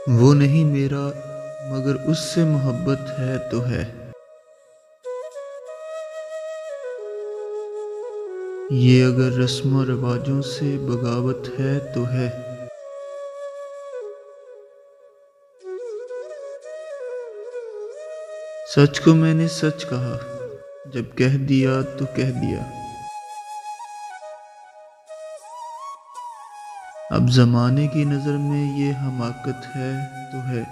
وہ نہیں میرا مگر اس سے محبت ہے تو ہے۔ یہ اگر رسم و رواجوں سے بغاوت ہے تو ہے۔ سچ کو میں نے سچ کہا، جب کہہ دیا تو کہہ دیا۔ اب زمانے کی نظر میں یہ حماقت ہے تو ہے۔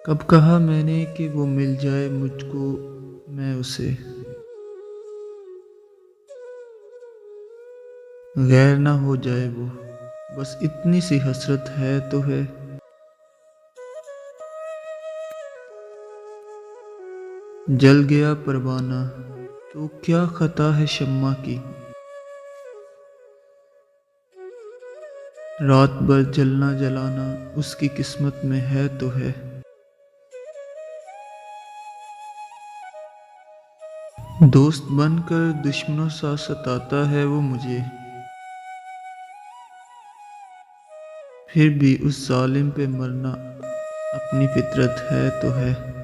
کب کہا میں نے کہ وہ مل جائے مجھ کو، میں اسے غیر نہ ہو جائے وہ، بس اتنی سی حسرت ہے تو ہے۔ جل گیا پروانہ تو کیا خطا ہے شمع کی، رات بھر جلنا جلانا اس کی قسمت میں ہے تو ہے۔ دوست بن کر دشمنوں سا ستاتا ہے وہ مجھے، پھر بھی اس ظالم پہ مرنا اپنی فطرت ہے تو ہے۔